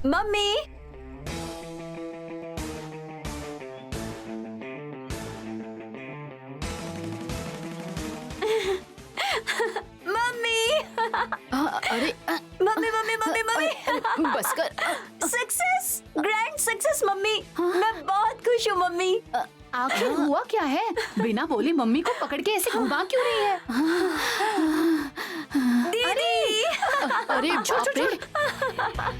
Mummy, mummy, अरे mummy mummy mummy mummy, बस कर। Success, grand success mummy. मैं बहुत खुश हूँ मम्मी। आखिर हुआ क्या है? बिना बोले मम्मी को पकड़ के ऐसे घुमा क्यों रही है? दीदी, अरे छोड़।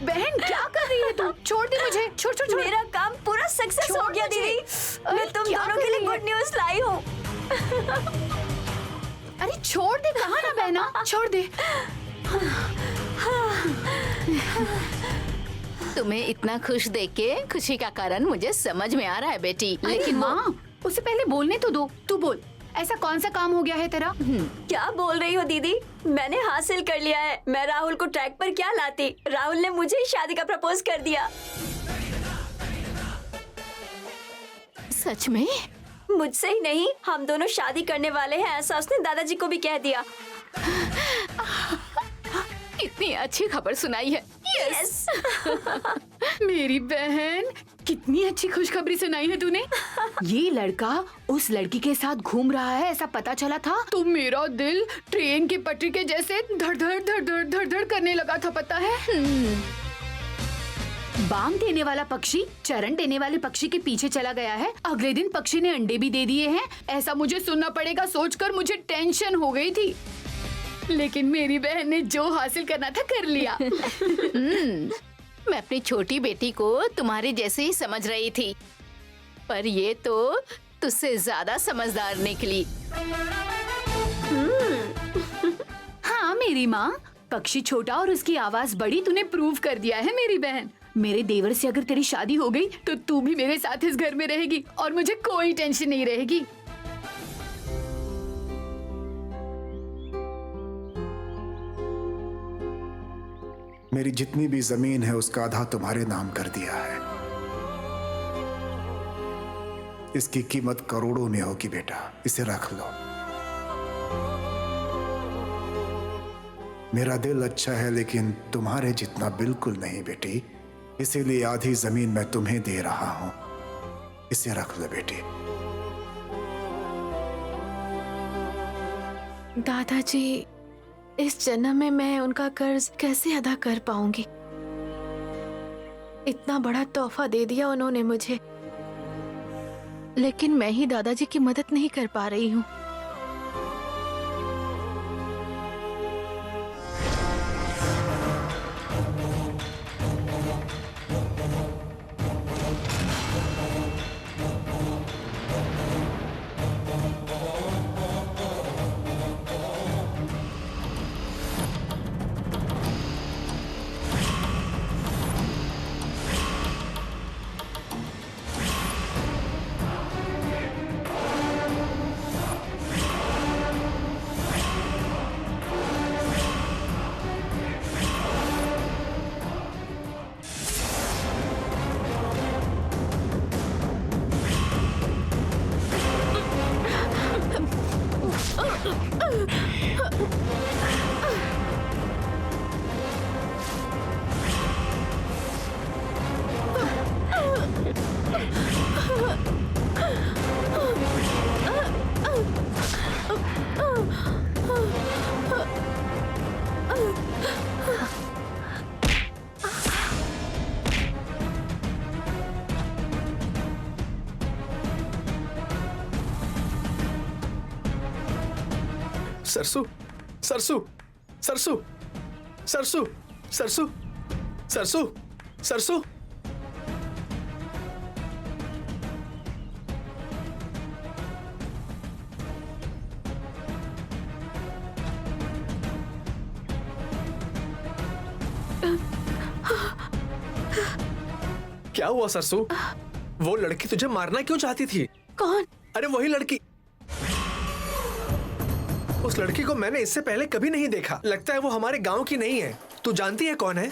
बहन क्या कर रही है तू? छोड़ दे मुझे। छोड़। मेरा काम पूरा सक्सेस हो गया दीदी। मैं तुम दोनों के लिए गुड न्यूज लाई हूँ। अरे छोड़ दे, कहाँ ना बहना, छोड़ दे। तुम्हें इतना खुश देख के खुशी का कारण मुझे समझ में आ रहा है बेटी। लेकिन माँ, उससे पहले बोलने तो दो। तू बोल, ऐसा कौन सा काम हो गया है तेरा? क्या बोल रही हो दीदी? मैंने हासिल कर लिया है। मैं राहुल को ट्रैक पर क्या लाती, राहुल ने मुझे ही शादी का प्रपोज कर दिया। सच में? मुझसे ही नहीं, हम दोनों शादी करने वाले हैं, ऐसा उसने दादाजी को भी कह दिया। कितनी अच्छी खबर सुनाई है। यस। मेरी बहन, कितनी अच्छी खुशखबरी सुनाई है तूने। ये लड़का उस लड़की के साथ घूम रहा है, ऐसा पता चला था तो मेरा दिल ट्रेन की पटरी के जैसे धड़-धड़ करने लगा था, पता है। बांग देने वाला पक्षी चरण देने वाले पक्षी के पीछे चला गया है। अगले दिन पक्षी ने अंडे भी दे दिए हैं। ऐसा मुझे सुनना पड़ेगा सोचकर मुझे टेंशन हो गई थी, लेकिन मेरी बहन ने जो हासिल करना था कर लिया। मैं अपनी छोटी बेटी को तुम्हारे जैसे ही समझ रही थी, पर ये तो तुझसे ज्यादा समझदार निकली। हाँ मेरी माँ, पक्षी छोटा और उसकी आवाज बड़ी, तूने प्रूव कर दिया है मेरी बहन। मेरे देवर से अगर तेरी शादी हो गई तो तू भी मेरे साथ इस घर में रहेगी और मुझे कोई टेंशन नहीं रहेगी। मेरी जितनी भी जमीन है उसका आधा तुम्हारे नाम कर दिया है। इसकी कीमत करोड़ों में होगी बेटा, इसे रख लो। मेरा दिल अच्छा है लेकिन तुम्हारे जितना बिल्कुल नहीं बेटी, इसीलिए आधी जमीन मैं तुम्हें दे रहा हूं। इसे रख लो बेटी। दादाजी, इस जन्म में मैं उनका कर्ज कैसे अदा कर पाऊंगी? इतना बड़ा तोहफा दे दिया उन्होंने मुझे, लेकिन मैं ही दादाजी की मदद नहीं कर पा रही हूँ। सरसू सरसू सरसू सरसू सरसू सरसू सरसू। क्या हुआ सरसू? वो लड़की तुझे मारना क्यों चाहती थी? कौन? अरे वही लड़की। उस लड़की को मैंने इससे पहले कभी नहीं देखा। लगता है वो हमारे गांव की नहीं है। तू जानती है कौन है?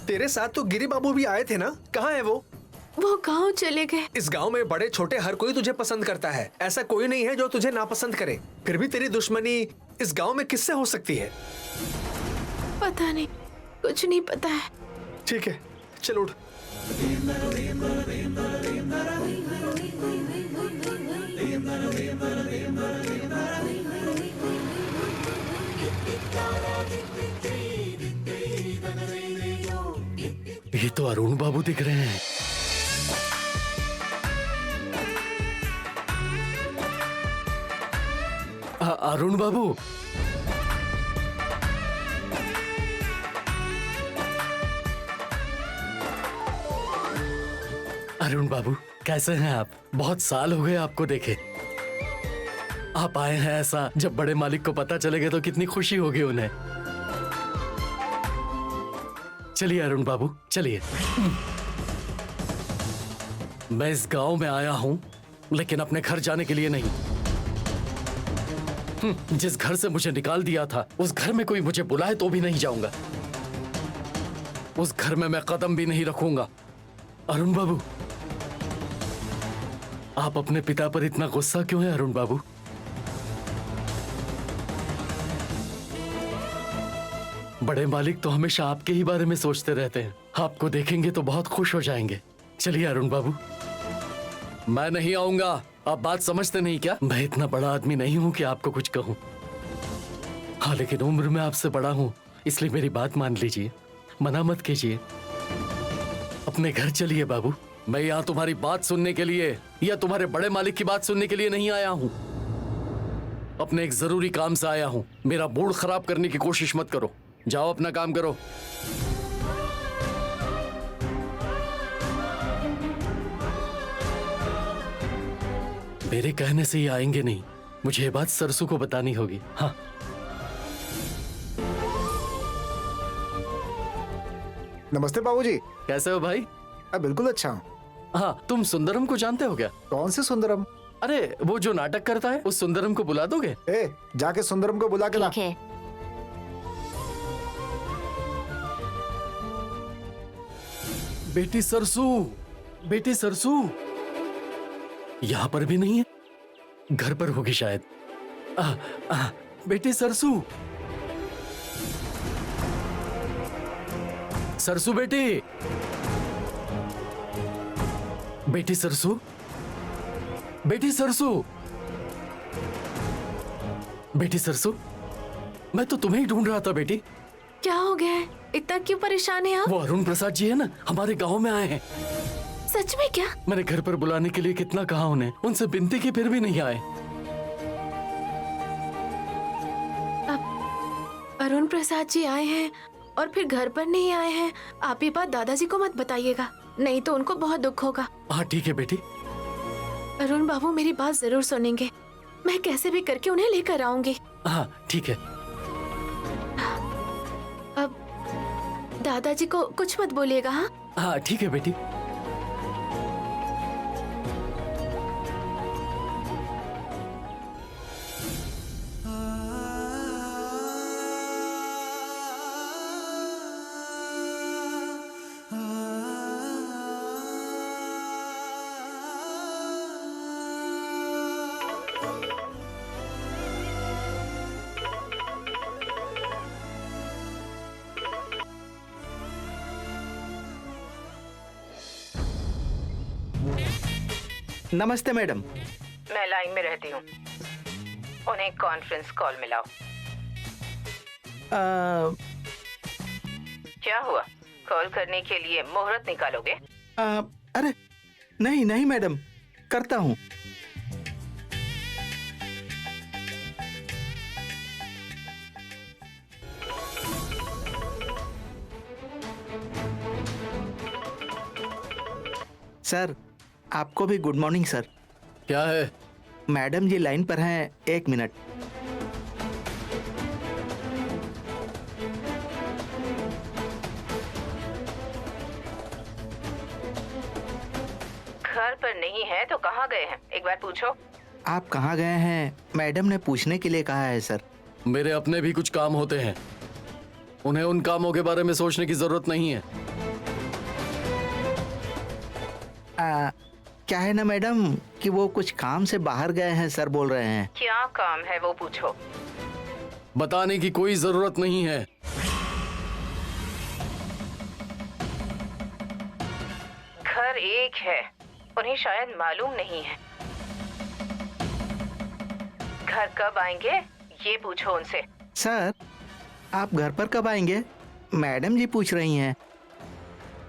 तेरे साथ तो गिरी बाबू भी आए थे ना, कहाँ है वो? वो गांव चले गए। इस गांव में बड़े छोटे हर कोई तुझे पसंद करता है। ऐसा कोई नहीं है जो तुझे नापसंद करे। फिर भी तेरी दुश्मनी इस गांव में किससे हो सकती है? पता नहीं, कुछ नहीं पता है। ठीक है, चल उठ। ये तो अरुण बाबू दिख रहे हैं। अरुण बाबू, अरुण बाबू कैसे हैं आप? बहुत साल हो गए आपको देखे। आप आए हैं ऐसा जब बड़े मालिक को पता चलेगा तो कितनी खुशी होगी उन्हें। चलिए अरुण बाबू चलिए। मैं इस गांव में आया हूं लेकिन अपने घर जाने के लिए नहीं। जिस घर से मुझे निकाल दिया था उस घर में कोई मुझे बुलाए तो भी नहीं जाऊंगा। उस घर में मैं कदम भी नहीं रखूंगा। अरुण बाबू, आप अपने पिता पर इतना गुस्सा क्यों है अरुण बाबू? बड़े मालिक तो हमेशा आपके ही बारे में सोचते रहते हैं। आपको देखेंगे तो बहुत खुश हो जाएंगे। चलिए अरुण बाबू, मैं नहीं आऊंगा। आप बात समझते नहीं क्या? मैं इतना बड़ा आदमी नहीं हूं कि आपको कुछ कहूं। हाँ, लेकिन उम्र में आपसे बड़ा हूं, इसलिए मेरी बात मान लीजिए, मना मत कीजिए। अपने घर चलिए बाबू। मैं यहाँ तुम्हारी बात सुनने के लिए या तुम्हारे बड़े मालिक की बात सुनने के लिए नहीं आया हूँ। अपने एक जरूरी काम से आया हूँ। मेरा मूड खराब करने की कोशिश मत करो। जाओ अपना काम करो। मेरे कहने से ही आएंगे नहीं, मुझे ये बात सरसू को बतानी होगी। हाँ, नमस्ते बाबूजी। कैसे हो भाई? बिल्कुल अच्छा हूँ। हाँ, तुम सुंदरम को जानते हो क्या? कौन से सुंदरम? अरे वो जो नाटक करता है, उस सुंदरम को बुला दोगे? जाके सुंदरम को बुला के ला। ठीक है। बेटी सरसू, बेटी सरसू यहाँ पर भी नहीं है। घर पर होगी शायद। बेटी सरसू, सरसू बेटी, बेटी सरसू, बेटी सरसू, बेटी सरसू, मैं तो तुम्हें ही ढूंढ रहा था बेटी। क्या हो गया है? इतना क्यों परेशान है आप? वो अरुण प्रसाद जी है ना, हमारे गांव में आए हैं। सच में क्या? मैंने घर पर बुलाने के लिए कितना कहा उन्हें, उनसे विनती की फिर भी नहीं आए। अरुण प्रसाद जी आए हैं और फिर घर पर नहीं आए हैं। आप ये बात दादाजी को मत बताइएगा, नहीं तो उनको बहुत दुख होगा। हाँ ठीक है बेटी। अरुण बाबू मेरी बात जरूर सुनेंगे। मैं कैसे भी करके उन्हें लेकर आऊंगी। हाँ ठीक है। अब दादाजी को कुछ मत बोलिएगा। हाँ हाँ ठीक है बेटी। नमस्ते मैडम। मैं लाइन में रहती हूँ, उन्हें कॉन्फ्रेंस कॉल मिलाओ। क्या हुआ? कॉल करने के लिए मुहूर्त निकालोगे? अरे नहीं नहीं मैडम, करता हूँ। सर आपको भी गुड मॉर्निंग सर। क्या है? मैडम जी लाइन पर हैं, 1 मिनट। घर पर नहीं है तो कहाँ गए हैं? एक बार पूछो। आप कहाँ गए हैं? मैडम ने पूछने के लिए कहा है सर। मेरे अपने भी कुछ काम होते हैं, उन्हें उन कामों के बारे में सोचने की जरूरत नहीं है। क्या है ना मैडम कि वो कुछ काम से बाहर गए हैं सर, बोल रहे हैं। क्या काम है वो पूछो। बताने की कोई जरूरत नहीं है। ठीक है, उन्हें शायद मालूम नहीं है। घर कब आएंगे ये पूछो उनसे। सर, आप घर पर कब आएंगे? मैडम जी पूछ रही हैं।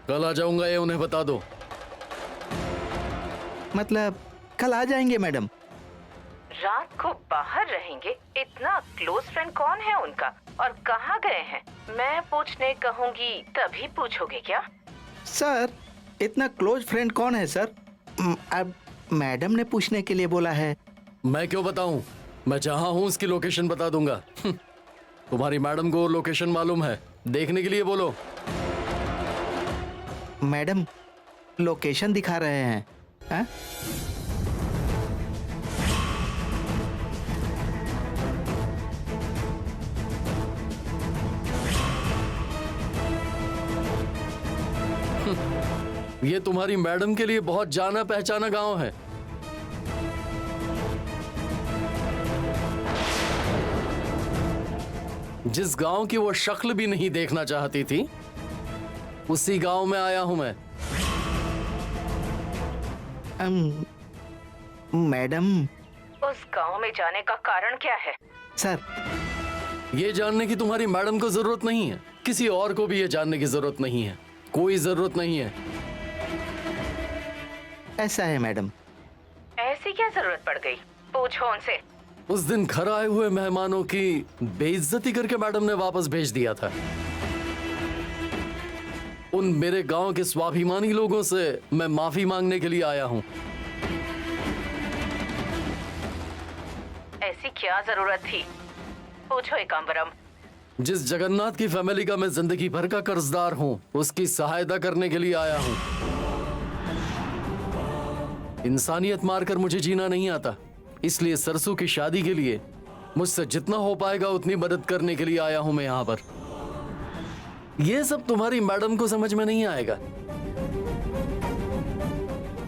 कल आ जाऊंगा, ये उन्हें बता दो। मतलब कल आ जाएंगे मैडम? रात को बाहर रहेंगे? इतना क्लोज फ्रेंड कौन है उनका और कहाँ गए हैं? मैं पूछने कहूँगी तभी पूछोगे क्या? सर, इतना क्लोज फ्रेंड कौन है सर? अब मैडम ने पूछने के लिए बोला है। मैं क्यों बताऊं? मैं जहां हूं उसकी लोकेशन बता दूंगा। तुम्हारी मैडम को लोकेशन मालूम है, देखने के लिए बोलो। मैडम लोकेशन दिखा रहे हैं। हाँ? ये तुम्हारी मैडम के लिए बहुत जाना पहचाना गांव है। जिस गांव की वो शक्ल भी नहीं देखना चाहती थी, उसी गांव में आया हूं मैं। मैडम, उस गांव में जाने का कारण क्या है? सर, ये जानने की तुम्हारी मैडम को जरूरत नहीं है, किसी और को भी ये जानने की जरूरत नहीं है, कोई जरूरत नहीं है। ऐसा है मैडम। ऐसी क्या जरूरत पड़ गई? पूछो उनसे। उस दिन घर आए हुए मेहमानों की बेइज्जती करके मैडम ने वापस भेज दिया था। उन मेरे गांव के स्वाभिमानी लोगों से मैं माफी मांगने के लिए आया हूं। ऐसी क्या जरूरत थी? पूछो एकांबरम। जिस जगन्नाथ की फैमिली का मैं जिंदगी भर का कर्जदार हूं, उसकी सहायता करने के लिए आया हूं। इंसानियत मारकर मुझे जीना नहीं आता, इसलिए सरसू की शादी के लिए मुझसे जितना हो पाएगा उतनी मदद करने के लिए आया हूं मैं यहाँ पर। ये सब तुम्हारी मैडम को समझ में नहीं आएगा,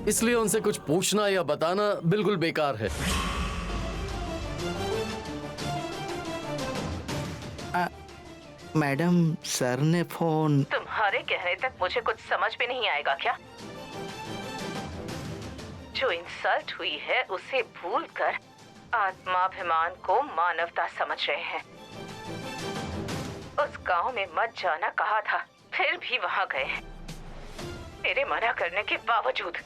इसलिए उनसे कुछ पूछना या बताना बिल्कुल बेकार है। मैडम, सर ने फोन। तुम्हारे कहने तक मुझे कुछ समझ में नहीं आएगा क्या? जो इंसल्ट हुई है उसे भूलकर आत्माभिमान को मानवता समझ रहे हैं। उस गांव में मत जाना कहा था, फिर भी वहां गए हैं, मेरे मना करने के बावजूद।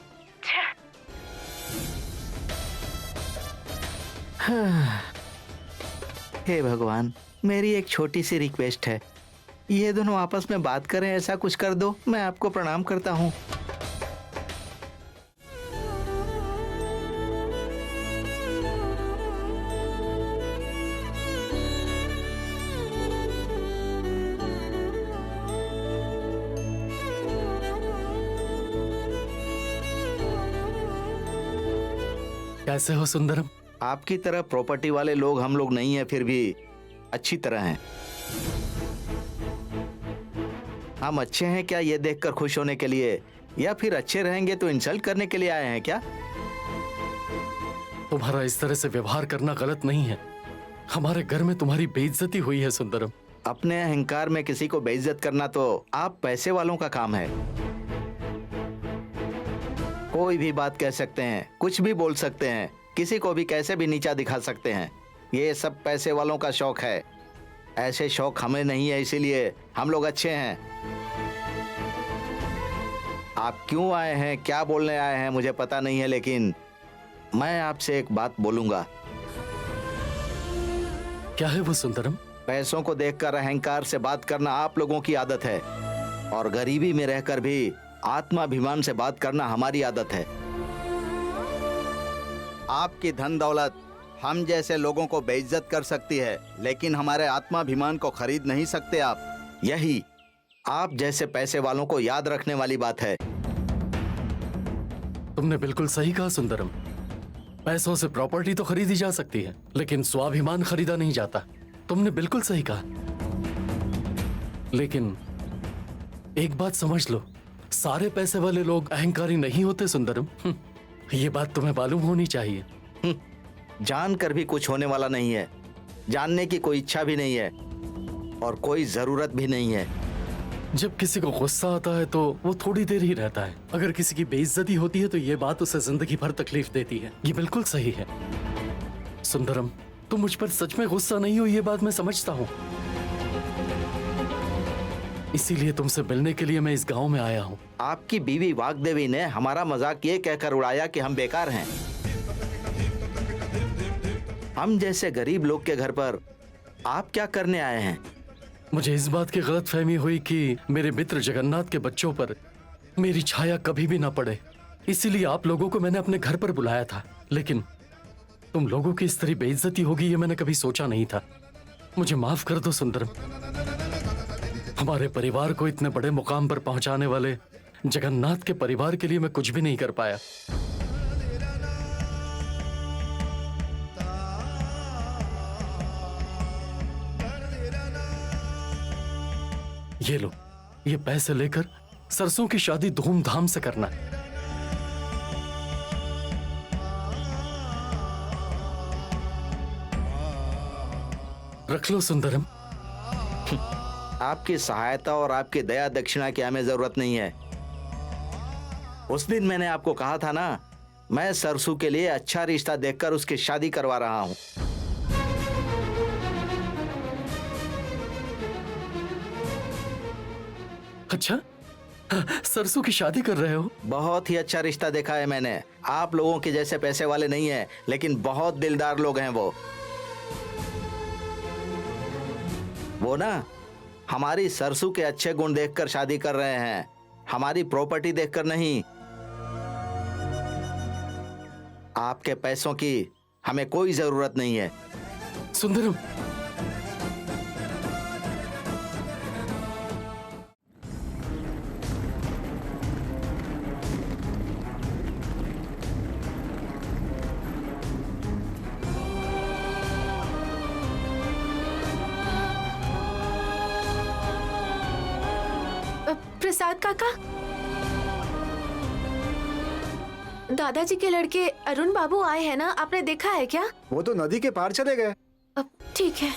हे भगवान, मेरी एक छोटी सी रिक्वेस्ट है, ये दोनों आपस में बात करें, ऐसा कुछ कर दो। मैं आपको प्रणाम करता हूँ। कैसे हो सुंदरम? आपकी तरह प्रॉपर्टी वाले लोग हम लोग नहीं हैं, फिर भी अच्छी तरह हैं। हम अच्छे हैं क्या ये देखकर खुश होने के लिए, या फिर अच्छे रहेंगे तो इंसल्ट करने के लिए आए हैं क्या? तुम्हारा इस तरह से व्यवहार करना गलत नहीं है। हमारे घर में तुम्हारी बेइज्जती हुई है सुंदरम। अपने अहंकार में किसी को बेइज्जत करना तो आप पैसे वालों का काम है। कोई भी बात कह सकते हैं, कुछ भी बोल सकते हैं, किसी को भी कैसे भी नीचा दिखा सकते हैं। ये सब पैसे वालों का शौक है। ऐसे शौक हमें नहीं है, इसीलिए हम लोग अच्छे हैं। आप क्यों आए हैं, क्या बोलने आए हैं मुझे पता नहीं है, लेकिन मैं आपसे एक बात बोलूंगा। क्या है वो सुंदरम? पैसों को देखकर अहंकार से बात करना आप लोगों की आदत है, और गरीबी में रहकर भी आत्माभिमान से बात करना हमारी आदत है। आपकी धन दौलत हम जैसे लोगों को बेइज्जत कर सकती है, लेकिन हमारे आत्माभिमान को खरीद नहीं सकते आप। यही आप जैसे पैसे वालों को याद रखने वाली बात है। तुमने बिल्कुल सही कहा सुंदरम। पैसों से प्रॉपर्टी तो खरीदी जा सकती है, लेकिन स्वाभिमान खरीदा नहीं जाता। तुमने बिल्कुल सही कहा। लेकिन एक बात समझ लो, सारे पैसे वाले लोग अहंकारी नहीं होते सुंदरम। ये बात तुम्हें मालूम होनी चाहिए। जानकर भी कुछ होने वाला नहीं है, जानने की कोई इच्छा भी नहीं है और कोई जरूरत भी नहीं है। जब किसी को गुस्सा आता है तो वो थोड़ी देर ही रहता है, अगर किसी की बेइज्जती होती है तो ये बात उसे जिंदगी भर तकलीफ देती है। ये बिल्कुल सही है। सुंदरम, तुम मुझ पर सच में गुस्सा नहीं हो, ये बात मैं समझता हूँ। इसीलिए तुमसे मिलने के लिए मैं इस गांव में आया हूँ। आपकी बीवी वाग्देवी ने हमारा मजाक ये कहकर उड़ाया कि हम बेकार हैं। हम जैसे गरीब लोग के घर पर आप क्या करने आए हैं? मुझे इस बात की गलतफहमी हुई कि मेरे मित्र जगन्नाथ के बच्चों पर मेरी छाया कभी भी ना पड़े, इसीलिए आप लोगों को मैंने अपने घर पर बुलाया था। लेकिन तुम लोगों की इस तरह बेइज्जती होगी ये मैंने कभी सोचा नहीं था। मुझे माफ कर दो सुंदरम। हमारे परिवार को इतने बड़े मुकाम पर पहुंचाने वाले जगन्नाथ के परिवार के लिए मैं कुछ भी नहीं कर पाया। ये लो, ये पैसे लेकर सरसों की शादी धूमधाम से करना। रख लो सुंदरम। आपकी सहायता और आपकी दया दक्षिणा की हमें जरूरत नहीं है। उस दिन मैंने आपको कहा था ना, मैं सरसू के लिए अच्छा रिश्ता देखकर उसकी शादी करवा रहा हूँ। अच्छा, सरसों की शादी कर रहे हो? बहुत ही अच्छा रिश्ता देखा है मैंने। आप लोगों के जैसे पैसे वाले नहीं है, लेकिन बहुत दिलदार लोग हैं वो ना हमारी सरसू के अच्छे गुण देखकर शादी कर रहे हैं, हमारी प्रॉपर्टी देखकर नहीं। आपके पैसों की हमें कोई जरूरत नहीं है। सुंदरम, प्रसाद काका, दादाजी के लड़के अरुण बाबू आए हैं ना, आपने देखा है क्या? वो तो नदी के पार चले गए। अब ठीक है।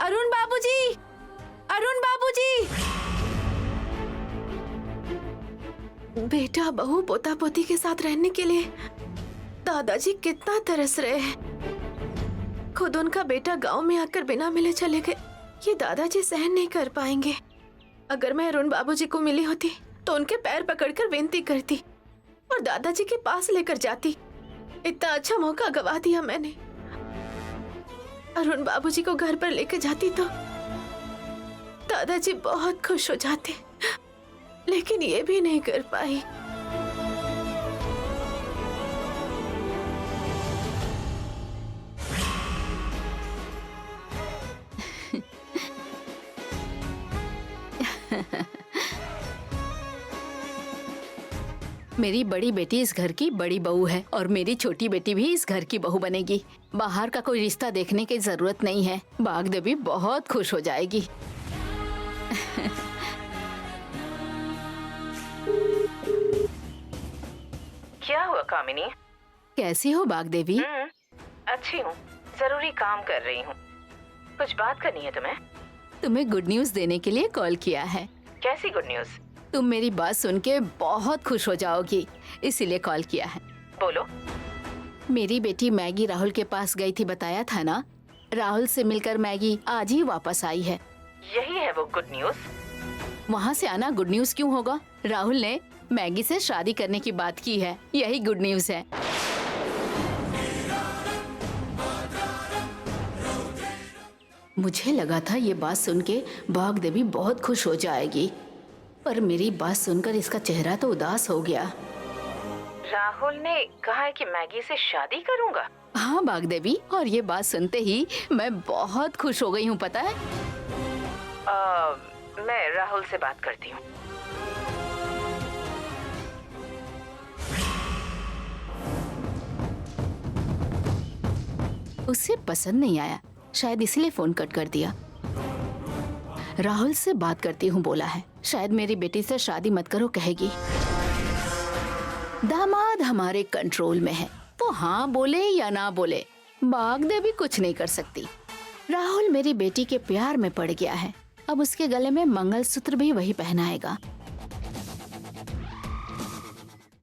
अरुण बाबूजी, अरुण बाबूजी। बेटा बहू पोता पोती के साथ रहने के लिए दादाजी कितना तरस रहे हैं। खुद उनका बेटा गांव में आकर बिना मिले चले गए, ये दादाजी सहन नहीं कर पाएंगे। अगर मैं अरुण बाबूजी को मिली होती तो उनके पैर पकड़कर विनती करती और दादाजी के पास लेकर जाती। इतना अच्छा मौका गवा दिया मैंने। अरुण बाबूजी को घर पर लेकर जाती तो दादाजी बहुत खुश हो जाते, लेकिन ये भी नहीं कर पाई। मेरी बड़ी बेटी इस घर की बड़ी बहू है और मेरी छोटी बेटी भी इस घर की बहू बनेगी। बाहर का कोई रिश्ता देखने की जरूरत नहीं है। बागदेवी बहुत खुश हो जाएगी। क्या हुआ कामिनी? कैसी हो बागदेवी? अच्छी हूँ, जरूरी काम कर रही हूँ। कुछ बात करनी है तुम्हें? तुम्हें गुड न्यूज देने के लिए कॉल किया है। कैसी गुड न्यूज? तुम मेरी बात सुन के बहुत खुश हो जाओगी, इसीलिए कॉल किया है। बोलो। मेरी बेटी मैगी राहुल के पास गई थी, बताया था ना? राहुल से मिलकर मैगी आज ही वापस आई है। यही है वो गुड न्यूज? वहाँ से आना गुड न्यूज क्यों होगा? राहुल ने मैगी से शादी करने की बात की है, यही गुड न्यूज है। मुझे लगा था ये बात सुन के बागदेवी बहुत खुश हो जाएगी, पर मेरी बात सुनकर इसका चेहरा तो उदास हो गया। राहुल ने कहा है कि मैगी से शादी करूंगा? हाँ बागदेवी, और ये बात सुनते ही मैं बहुत खुश हो गई हूँ, पता है? मैं राहुल से बात करती हूँ। उसे पसंद नहीं आया, शायद इसलिए फोन कट कर दिया। राहुल से बात करती हूँ बोला है, शायद मेरी बेटी से शादी मत करो कहेगी। दामाद हमारे कंट्रोल में है, वो हाँ बोले या ना बोले बाग देवी कुछ नहीं कर सकती। राहुल मेरी बेटी के प्यार में पड़ गया है, अब उसके गले में मंगलसूत्र भी वही पहनाएगा।